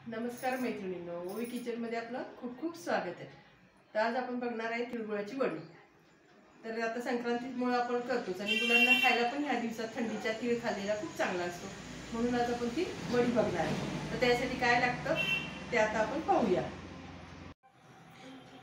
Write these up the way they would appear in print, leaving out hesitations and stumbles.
नमस्कार मैत्रिणींनो, ओवी किचनमध्ये आपलं खूप खूप स्वागत आहे। तर आज आपण बघणार आहे तिळगुळाची वडी। तर आता संक्रांतीमुळे आपण करतोच आणि मुलांना खायला पण ह्या दिवसात थंडीच्या तीळ खाल्लेला खूप चांगला असतो, म्हणून आज आपण ती वडी बघणार आहे। तर त्यासाठी काय लागतं ते आता आपण पाहूया।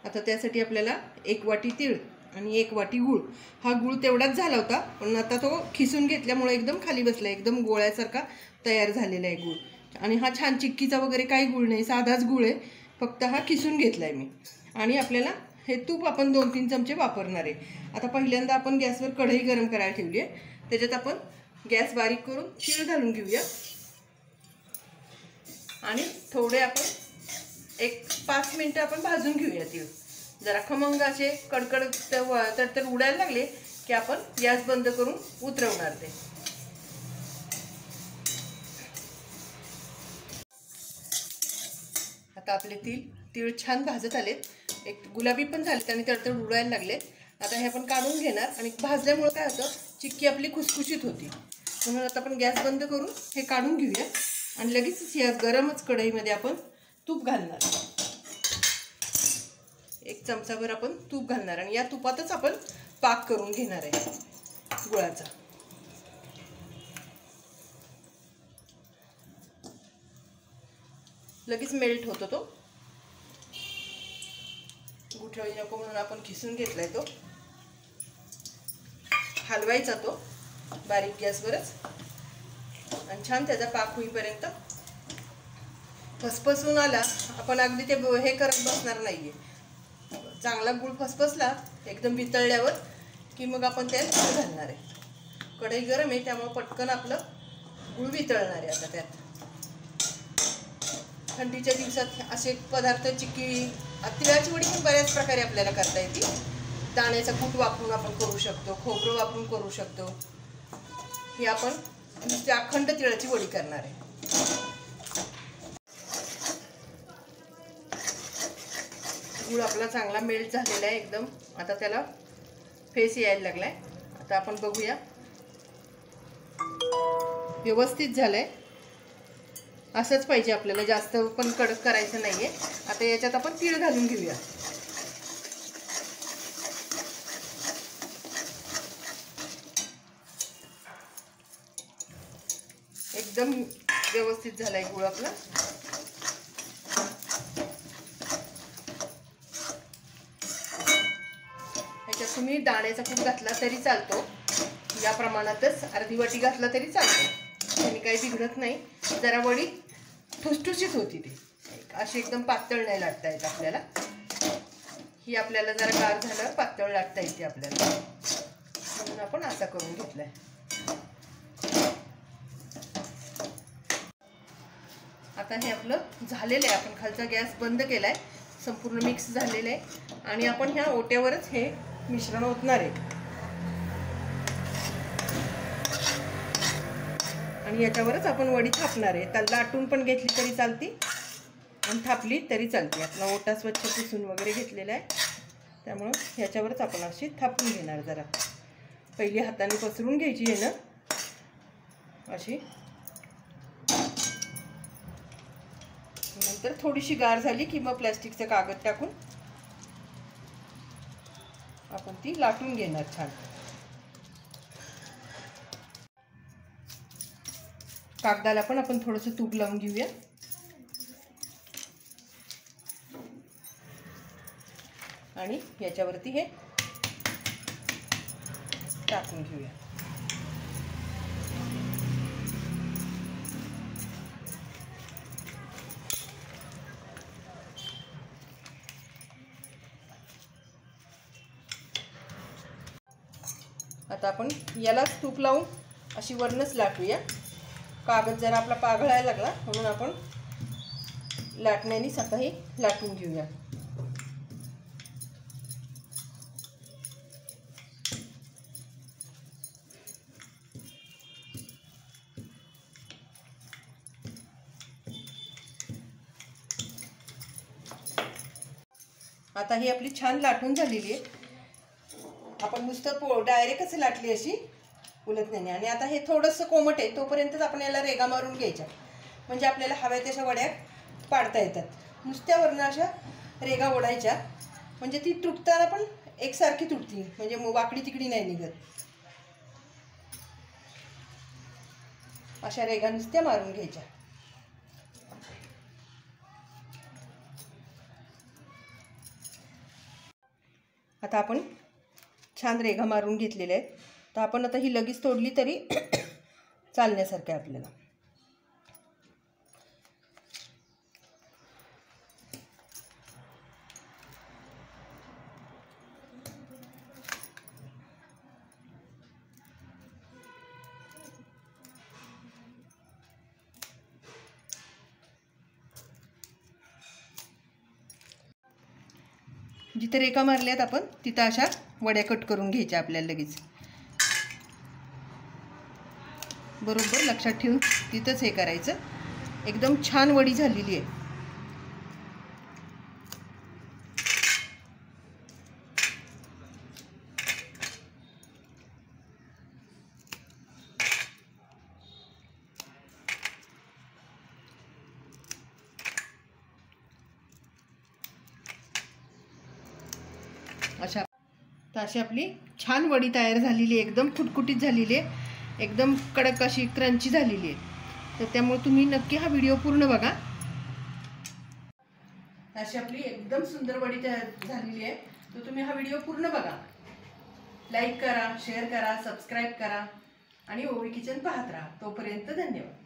आता त्यासाठी आपल्याला 1 वाटी तीळ आणि 1 वाटी गूळ। हा गूळ तेवढाच झाला होता, पण आता तो खिसून घेतल्यामुळे एकदम खाली बसला, एकदम गोळ्यासारखा तयार झालेला आहे गूळ। आणि हा छान चिक्कीचा वगैरे काही गूळ नाही, साधाच गूळ आहे, फक्त हा खिसून घेतलाय मी। आणि आपल्याला हे तूप आपण 2-3 चमचे वापरणार आहे। आता पहिल्यांदा आपण गॅसवर कढई गरम करायला ठेवली आहे, त्याच्यात आपण गॅस बारीक करून तीळ घालून घेऊया आणि थोडे आपण 5 मिनिटं आपण भाजून घेऊया। तीळ जरा खमंग असे कडकड तडतड उडायला लागले की आपण गॅस बंद करून उतरवणार ते। आता आपले तीळ छान भाजत आलेत, एक गुलाबी पण झालेत आणि तडतड उडायला लागलेत। आता हे आपण काढून घेणार आणि भाजल्यामुळे काय होतं, चिक्की आपली खुसखुशीत होती। म्हणून आता आपण गॅस बंद करून हे काढून घेऊया आणि लगेच या गरमच कढईमध्ये आपण तूप घालणार। 1 चमचाभर आपण तूप घालणार आणि या तुपातच आपण पाक करून घेणार आहे गुळाचा। लगेच मेल्ट होतो तो, गुठळी नको म्हणून आपण खिसून घेतलाय तो। हलवायचा तो बारीक गॅसवरच आणि छान त्याचा पाक होईपर्यंत फसफसून आला। आपण अगदी ते हे करत बसणार नाहीये, चांगला गुळ फसफसला एकदम वितळल्यावर की मग आपण त्यात गुळ घालणार आहे। कढई गरम आहे त्यामुळे पटकन आपलं गुळ वितळणार आहे। आता त्यात थंडीच्या दिवसात असे पदार्थ, चिक्की, तिळाची वडी पण बऱ्याच प्रकारे आपल्याला करता येते। दाण्याचा कूट वापरून आपण करू शकतो, खोबरं वापरून करू शकतो। ही आपण नुसती अखंड तिळाची वडी करणार आहे। गूळ आपला चांगला मेल्ट झालेला आहे एकदम, आता त्याला फेस यायला लागलाय। आता आपण बघूया, व्यवस्थित झालंय, असंच पाहिजे आपल्याला, जास्त पण कडक करायचं नाहीये। आता याच्यात आपण तीळ घालून घेऊया। एकदम व्यवस्थित झालाय गूळ आपला। ह्याच्यात तुम्ही दाण्याचा कूट घातला तरी चालतो, या प्रमाणातच अर्धी वाटी घातला तरी चालतो, त्याने काही बिघडत नाही। जरा वडी ठुसठुशीत होती, ती अशी एकदम पातळ नाही लाटता येत आपल्याला। ही आपल्याला जरा गार झाल्यावर पातळ लाटता येते आपल्याला, म्हणून आपण असा करून घेतलाय। आता हे आपलं झालेलं आहे, आपण खालचा गॅस बंद केलाय, संपूर्ण मिक्स झालेलं आहे आणि आपण ह्या ओट्यावरच हे मिश्रण ओतणार आहे आणि याच्यावरच आपण वडी थापणार आहे। त्याला लाटून पण घेतली तरी चालती आणि थापली तरी चालते। आपला ओटा स्वच्छ पुसून वगैरे घेतलेला आहे, त्यामुळे ह्याच्यावरच आपण अशी थापून घेणार। जरा पहिली हाताने पसरून घ्यायची आहे ना अशी, नंतर थोडीशी गार झाली की मग प्लास्टिकचा कागद टाकून आपण ती लाटून घेणार छान। कागदाला पण आपण थोडंसं तूप लावून घेऊया आणि याच्यावरती हे टाकून घेऊया। आता आपण यालाच तूप लावून अशी वरनच लाटूया। कागद जरा आपला पाघळायला लागला म्हणून आपण लाटण्याने स्वतःही लाटून घेऊया। आता ही आपली छान लाटून झालेली आहे। आपण नुसतं डायरेक्टच लाटली अशी उलटण्याने। आणि आता हे थोडंसं कोमट आहे, तोपर्यंतच आपण याला रेगा मारून घ्यायच्या, म्हणजे आपल्याला हव्या तशा वड्या पाडता येतात। नुसत्यावरनं अशा रेगा ओढायच्या म्हणजे ती तुटताना पण एकसारखी तुटती, म्हणजे वाकडी तिकडी नाही निघत। अशा रेगा नुसत्या मारून घ्यायच्या। आता आपण छान रेगा मारून घेतलेल्या आहेत, तर आपण आता ही लगेच तोडली तरी चालण्यासारखं आहे आपल्याला। जिथे रेखा मारल्यात आपण तिथं अशा वड्या कट करून घ्यायच्या आपल्याला लगेच। बरोबर लक्षात ठेवून तिथंच हे करायचं। एकदम छान वडी झालेली आहे। अशी आपली छान वडी तयार झालेली आहे, एकदम फुटकुटीत झालेली आहे, एकदम कडक अशी क्रंची झालेली आहे। तर त्यामुळे तुम्ही नक्की हा व्हिडिओ पूर्ण बघा। अशी आपली एकदम सुंदर वडी तयार झालेली आहे, तर तुम्ही हा व्हिडिओ पूर्ण बघा। लाईक करा, शेअर करा, सबस्क्राईब करा आणि ओवी किचन पाहत राहा। तोपर्यंत धन्यवाद।